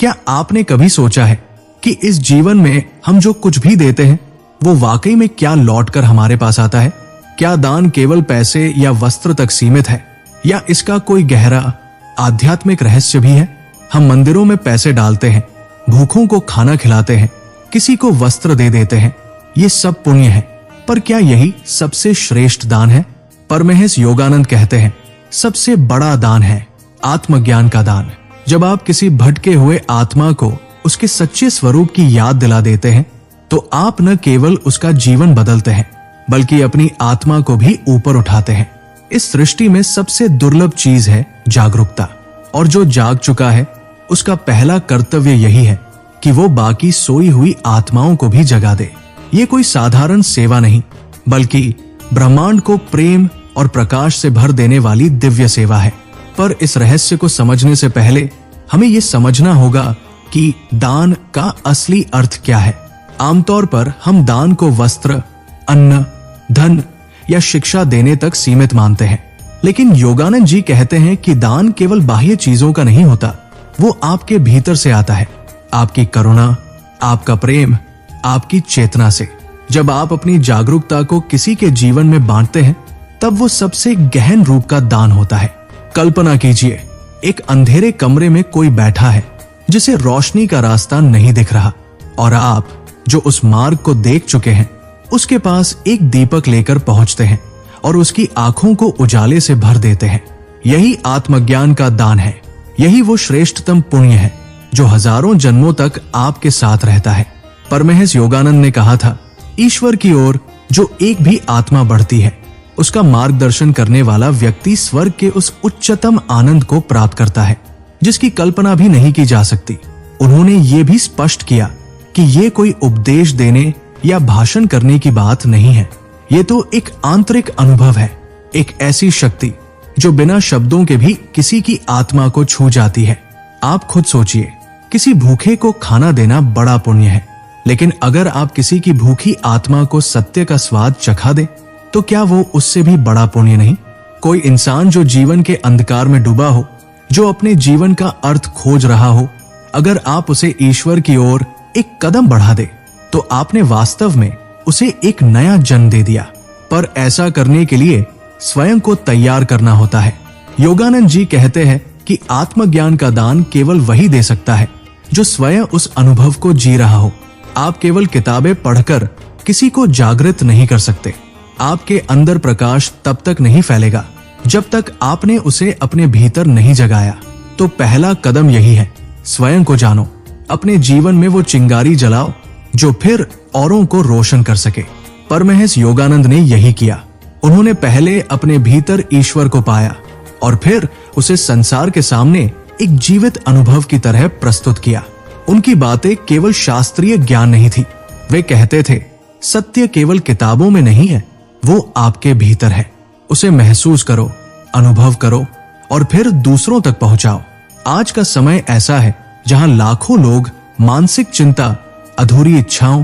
क्या आपने कभी सोचा है कि इस जीवन में हम जो कुछ भी देते हैं वो वाकई में क्या लौट कर हमारे पास आता है? क्या दान केवल पैसे या वस्त्र तक सीमित है, या इसका कोई गहरा आध्यात्मिक रहस्य भी है? हम मंदिरों में पैसे डालते हैं, भूखों को खाना खिलाते हैं, किसी को वस्त्र दे देते हैं, ये सब पुण्य है। पर क्या यही सबसे श्रेष्ठ दान है? परमहंस योगानंद कहते हैं, सबसे बड़ा दान है आत्मज्ञान का दान। जब आप किसी भटके हुए आत्मा को उसके सच्चे स्वरूप की याद दिला देते हैं तो आप न केवल उसका जीवन बदलते हैं बल्कि अपनी आत्मा को भी ऊपर उठाते हैं। इस सृष्टि में सबसे दुर्लभ चीज है जागरूकता, और जो जाग चुका है उसका पहला कर्तव्य यही है कि वो बाकी सोई हुई आत्माओं को भी जगा दे। ये कोई साधारण सेवा नहीं बल्कि ब्रह्मांड को प्रेम और प्रकाश से भर देने वाली दिव्य सेवा है। पर इस रहस्य को समझने से पहले हमें ये समझना होगा कि दान का असली अर्थ क्या है। आमतौर पर हम दान को वस्त्र, अन्न, धन या शिक्षा देने तक सीमित मानते हैं, लेकिन योगानंद जी कहते हैं कि दान केवल बाह्य चीजों का नहीं होता, वो आपके भीतर से आता है, आपकी करुणा, आपका प्रेम, आपकी चेतना से। जब आप अपनी जागरूकता को किसी के जीवन में बांटते हैं तब वो सबसे गहन रूप का दान होता है। कल्पना कीजिए, एक अंधेरे कमरे में कोई बैठा है जिसे रोशनी का रास्ता नहीं दिख रहा, और आप जो उस मार्ग को देख चुके हैं उसके पास एक दीपक लेकर पहुंचते हैं और उसकी आंखों को उजाले से भर देते हैं। यही आत्मज्ञान का दान है। यही वो श्रेष्ठतम पुण्य है जो हजारों जन्मों तक आपके साथ रहता है। परमहंस योगानंद ने कहा था, ईश्वर की ओर जो एक भी आत्मा बढ़ती है उसका मार्गदर्शन करने वाला व्यक्ति स्वर्ग के उस उच्चतम आनंद को प्राप्त करता है जिसकी कल्पना भी नहीं की जा सकती। उन्होंने ये भी स्पष्ट किया कि ये कोई उपदेश देने या भाषण करने की बात नहीं है, ये तो एक आंतरिक अनुभव है, एक ऐसी शक्ति जो बिना शब्दों के भी किसी की आत्मा को छू जाती है। आप खुद सोचिए, किसी भूखे को खाना देना बड़ा पुण्य है, लेकिन अगर आप किसी की भूखी आत्मा को सत्य का स्वाद चखा दे तो क्या वो उससे भी बड़ा पुण्य नहीं? कोई इंसान जो जीवन के अंधकार में डूबा हो, जो अपने जीवन का अर्थ खोज रहा हो, अगर आप उसे ईश्वर की ओर एक कदम बढ़ा दे तो आपने वास्तव में उसे एक नया जन्म दे दिया। पर ऐसा करने के लिए स्वयं को तैयार करना होता है। योगानंद जी कहते हैं कि आत्मज्ञान का दान केवल वही दे सकता है जो स्वयं उस अनुभव को जी रहा हो। आप केवल किताबें पढ़कर किसी को जागृत नहीं कर सकते। आपके अंदर प्रकाश तब तक नहीं फैलेगा जब तक आपने उसे अपने भीतर नहीं जगाया। तो पहला कदम यही है, स्वयं को जानो, अपने जीवन में वो चिंगारी जलाओ जो फिर औरों को रोशन कर सके। परमहंस योगानंद ने यही किया। उन्होंने पहले अपने भीतर ईश्वर को पाया और फिर उसे संसार के सामने एक जीवित अनुभव की तरह प्रस्तुत किया। उनकी बातें केवल शास्त्रीय ज्ञान नहीं थी। वे कहते थे, सत्य केवल किताबों में नहीं है, वो आपके भीतर है। उसे महसूस करो, अनुभव करो और फिर दूसरों तक पहुंचाओ। आज का समय ऐसा है जहां लाखों लोग मानसिक चिंता, अधूरी इच्छाओं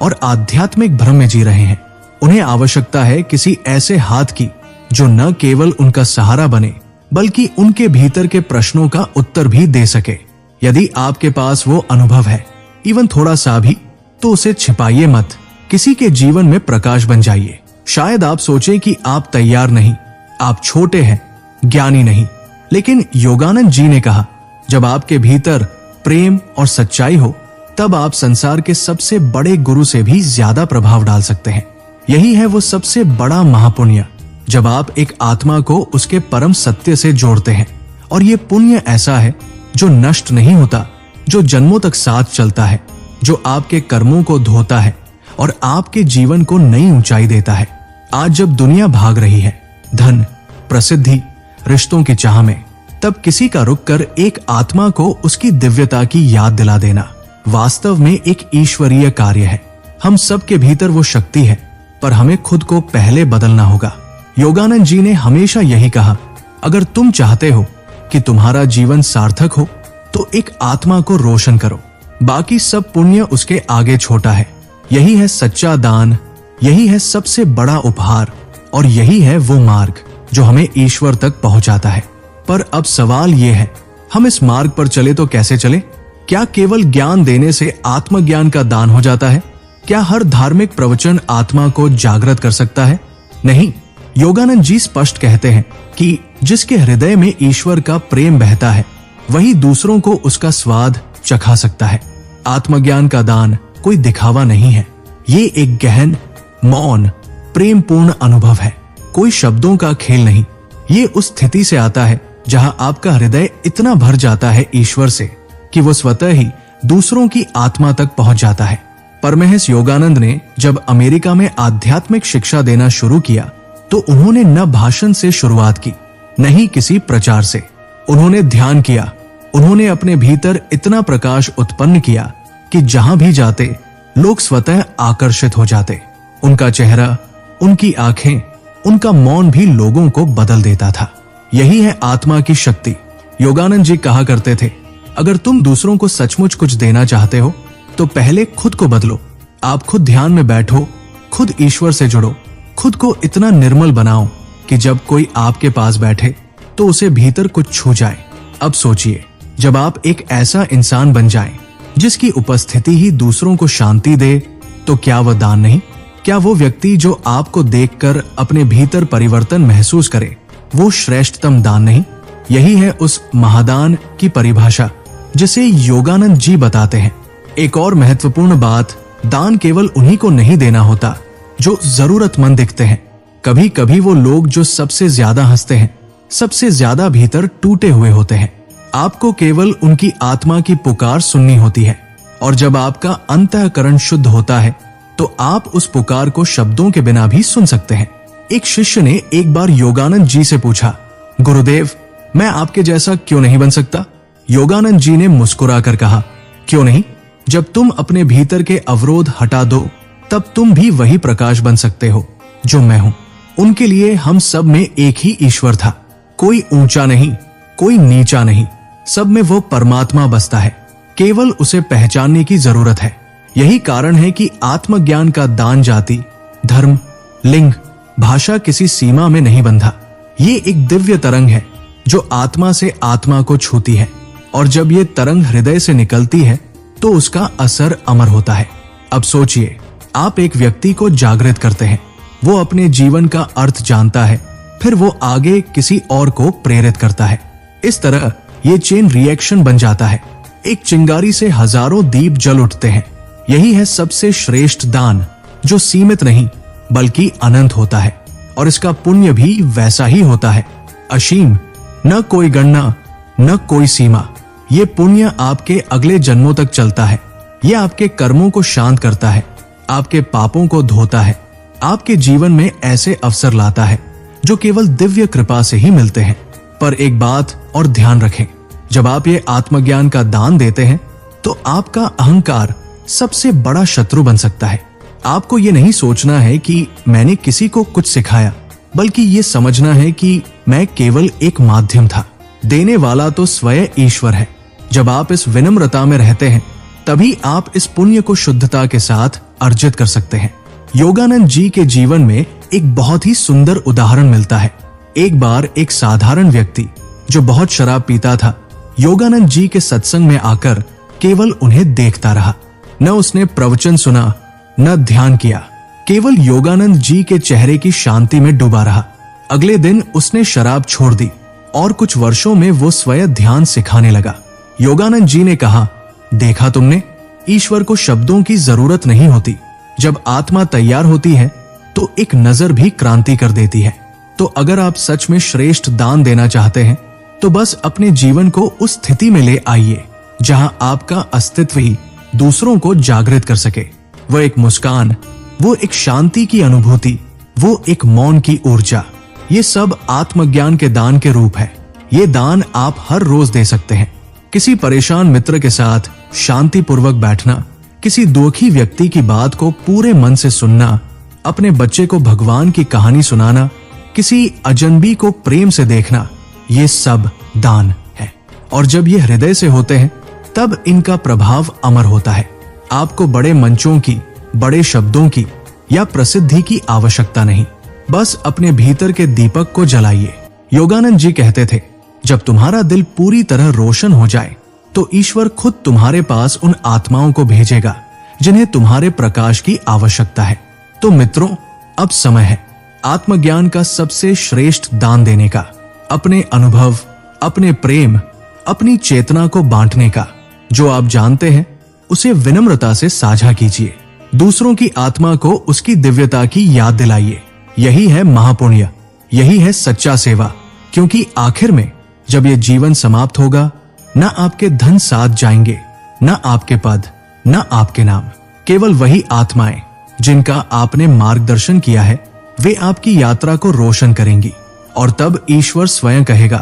और आध्यात्मिक भ्रम में जी रहे हैं। उन्हें आवश्यकता है किसी ऐसे हाथ की जो न केवल उनका सहारा बने बल्कि उनके भीतर के प्रश्नों का उत्तर भी दे सके। यदि आपके पास वो अनुभव है, इवन थोड़ा सा भी, तो उसे छिपाइए मत, किसी के जीवन में प्रकाश बन जाइए। शायद आप सोचें कि आप तैयार नहीं, आप छोटे हैं, ज्ञानी नहीं, लेकिन योगानंद जी ने कहा, जब आपके भीतर प्रेम और सच्चाई हो तब आप संसार के सबसे बड़े गुरु से भी ज्यादा प्रभाव डाल सकते हैं। यही है वो सबसे बड़ा महापुण्य, जब आप एक आत्मा को उसके परम सत्य से जोड़ते हैं। और ये पुण्य ऐसा है जो नष्ट नहीं होता, जो जन्मों तक साथ चलता है, जो आपके कर्मों को धोता है और आपके जीवन को नई ऊंचाई देता है। आज जब दुनिया भाग रही है धन, प्रसिद्धि, रिश्तों की चाह में, तब किसी का रुक कर एक आत्मा को उसकी दिव्यता की याद दिला देना वास्तव में एक ईश्वरीय कार्य है। हम सब के भीतर वो शक्ति है, पर हमें खुद को पहले बदलना होगा। योगानंद जी ने हमेशा यही कहा, अगर तुम चाहते हो कि तुम्हारा जीवन सार्थक हो तो एक आत्मा को रोशन करो, बाकी सब पुण्य उसके आगे छोटा है। यही है सच्चा दान, यही है सबसे बड़ा उपहार और यही है वो मार्ग जो हमें ईश्वर तक पहुंचाता है। पर अब सवाल ये है, हम इस मार्ग पर चले तो कैसे चले? क्या केवल ज्ञान देने से आत्मज्ञान का दान हो जाता है? क्या हर धार्मिक प्रवचन आत्मा को जागृत कर सकता है? नहीं। योगानंद जी स्पष्ट कहते हैं कि जिसके हृदय में ईश्वर का प्रेम बहता है वही दूसरों को उसका स्वाद चखा सकता है। आत्मज्ञान का दान कोई दिखावा नहीं है, ये एक गहन, मौन, प्रेमपूर्ण अनुभव है, कोई शब्दों का खेल नहीं। ये उस स्थिति से आता है जहां आपका हृदय इतना भर जाता है ईश्वर से कि वो स्वतः ही दूसरों की आत्मा तक पहुंच जाता है। परमहंस योगानंद ने जब अमेरिका में आध्यात्मिक शिक्षा देना शुरू किया तो उन्होंने न भाषण से शुरुआत की, न ही किसी प्रचार से। उन्होंने ध्यान किया। उन्होंने अपने भीतर इतना प्रकाश उत्पन्न किया कि जहां भी जाते लोग स्वतः आकर्षित हो जाते। उनका चेहरा, उनकी आंखें, उनका मौन भी लोगों को बदल देता था। यही है आत्मा की शक्ति। योगानंद जी कहा करते थे, अगर तुम दूसरों को सचमुच कुछ देना चाहते हो तो पहले खुद को बदलो। आप खुद ध्यान में बैठो, खुद ईश्वर से जुड़ो, खुद को इतना निर्मल बनाओ कि जब कोई आपके पास बैठे तो उसे भीतर कुछ छू जाए। अब सोचिए, जब आप एक ऐसा इंसान बन जाएं जिसकी उपस्थिति ही दूसरों को शांति दे, तो क्या वह दान नहीं? क्या वो व्यक्ति जो आपको देखकर अपने भीतर परिवर्तन महसूस करे, वो श्रेष्ठतम दान नहीं? यही है उस महादान की परिभाषा जिसे योगानंद जी बताते हैं। एक और महत्वपूर्ण बात, दान केवल उन्हीं को नहीं देना होता जो जरूरतमंद दिखते हैं। कभी कभी वो लोग जो सबसे ज्यादा हंसते हैं, सबसे ज्यादा भीतर टूटे हुए होते हैं। आपको केवल उनकी आत्मा की पुकार सुननी होती है, और जब आपका अंतःकरण शुद्ध होता है तो आप उस पुकार को शब्दों के बिना भी सुन सकते हैं। एक शिष्य ने एक बार योगानंद जी से पूछा, गुरुदेव, मैं आपके जैसा क्यों नहीं बन सकता? योगानंद जी ने मुस्कुराकर कहा, क्यों नहीं? जब तुम अपने भीतर के अवरोध हटा दो तब तुम भी वही प्रकाश बन सकते हो जो मैं हूं। उनके लिए हम सब में एक ही ईश्वर था, कोई ऊंचा नहीं, कोई नीचा नहीं, सब में वो परमात्मा बसता है, केवल उसे पहचानने की जरूरत है। यही कारण है कि आत्मज्ञान का दान जाति, धर्म, लिंग, भाषा किसी सीमा में नहीं बंधा। ये एक दिव्य तरंग है जो आत्मा से आत्मा को छूती है, और जब ये तरंग हृदय से निकलती है तो उसका असर अमर होता है। अब सोचिए, आप एक व्यक्ति को जागृत करते हैं, वो अपने जीवन का अर्थ जानता है, फिर वो आगे किसी और को प्रेरित करता है। इस तरह ये चेन रिएक्शन बन जाता है। एक चिंगारी से हजारों दीप जल उठते हैं। यही है सबसे श्रेष्ठ दान, जो सीमित नहीं बल्कि अनंत होता है, और इसका पुण्य भी वैसा ही होता है, असीम, न कोई गणना, न कोई सीमा। ये पुण्य आपके अगले जन्मों तक चलता है। ये आपके कर्मों को शांत करता है, आपके पापों को धोता है, आपके जीवन में ऐसे अवसर लाता है जो केवल दिव्य कृपा से ही मिलते हैं। पर एक बात और ध्यान रखें, जब आप ये आत्मज्ञान का दान देते हैं तो आपका अहंकार सबसे बड़ा शत्रु बन सकता है। आपको ये नहीं सोचना है कि मैंने किसी को कुछ सिखाया, बल्कि ये समझना है कि मैं केवल एक माध्यम था। देने वाला तो स्वयं ईश्वर है। जब आप इस विनम्रता में रहते हैं तभी आप इस पुण्य को शुद्धता के साथ अर्जित कर सकते हैं। योगानंद जी के जीवन में एक बहुत ही सुंदर उदाहरण मिलता है। एक बार एक साधारण व्यक्ति जो बहुत शराब पीता था, योगानंद जी के सत्संग में आकर केवल उन्हें देखता रहा। न उसने प्रवचन सुना, न ध्यान किया, केवल योगानंद जी के चेहरे की शांति में डूबा रहा। अगले दिन उसने शराब छोड़ दी और कुछ वर्षों में वो स्वयं ध्यान सिखाने लगा। योगानंद जी ने कहा, देखा तुमने, ईश्वर को शब्दों की जरूरत नहीं होती। जब आत्मा तैयार होती है तो एक नजर भी क्रांति कर देती है। तो अगर आप सच में श्रेष्ठ दान देना चाहते हैं तो बस अपने जीवन को उस स्थिति में ले आइए जहां आपका अस्तित्व ही दूसरों को जागृत कर सके। वो एक मुस्कान, वो एक शांति की अनुभूति, वो एक मौन की ऊर्जा, ये सब आत्मज्ञान के दान के रूप है। ये दान आप हर रोज दे सकते हैं। किसी परेशान मित्र के साथ शांतिपूर्वक बैठना, किसी दुखी व्यक्ति की बात को पूरे मन से सुनना, अपने बच्चे को भगवान की कहानी सुनाना, किसी अजनबी को प्रेम से देखना, ये सब दान है। और जब ये हृदय से होते हैं तब इनका प्रभाव अमर होता है। आपको बड़े मंचों की, बड़े शब्दों की या प्रसिद्धि की आवश्यकता नहीं, बस अपने भीतर के दीपक को जलाइए। योगानंद जी कहते थे, जब तुम्हारा दिल पूरी तरह रोशन हो जाए तो ईश्वर खुद तुम्हारे पास उन आत्माओं को भेजेगा जिन्हें तुम्हारे प्रकाश की आवश्यकता है। तो मित्रों, अब समय है आत्मज्ञान का सबसे श्रेष्ठ दान देने का, अपने अनुभव, अपने प्रेम, अपनी चेतना को बांटने का। जो आप जानते हैं उसे विनम्रता से साझा कीजिए। दूसरों की आत्मा को उसकी दिव्यता की याद दिलाइए। यही है महापुण्य, यही है सच्चा सेवा। क्योंकि आखिर में जब ये जीवन समाप्त होगा, ना आपके धन साथ जाएंगे, ना आपके पद, ना आपके नाम। केवल वही आत्माएं जिनका आपने मार्गदर्शन किया है, वे आपकी यात्रा को रोशन करेंगी। और तब ईश्वर स्वयं कहेगा,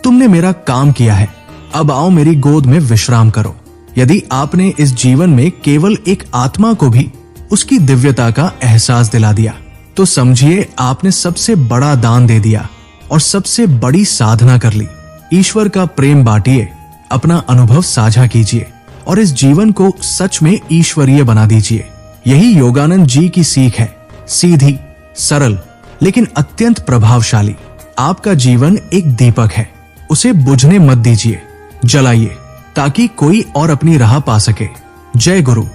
तुमने मेरा काम किया है, अब आओ मेरी गोद में विश्राम करो। यदि आपने इस जीवन में केवल एक आत्मा को भी उसकी दिव्यता का एहसास दिला दिया, तो समझिए आपने सबसे बड़ा दान दे दिया और सबसे बड़ी साधना कर ली। ईश्वर का प्रेम बांटिए, अपना अनुभव साझा कीजिए और इस जीवन को सच में ईश्वरीय बना दीजिए। यही योगानंद जी की सीख है, सीधी, सरल, लेकिन अत्यंत प्रभावशाली। आपका जीवन एक दीपक है, उसे बुझने मत दीजिए, जलाइए ताकि कोई और अपनी राह पा सके। जय गुरु।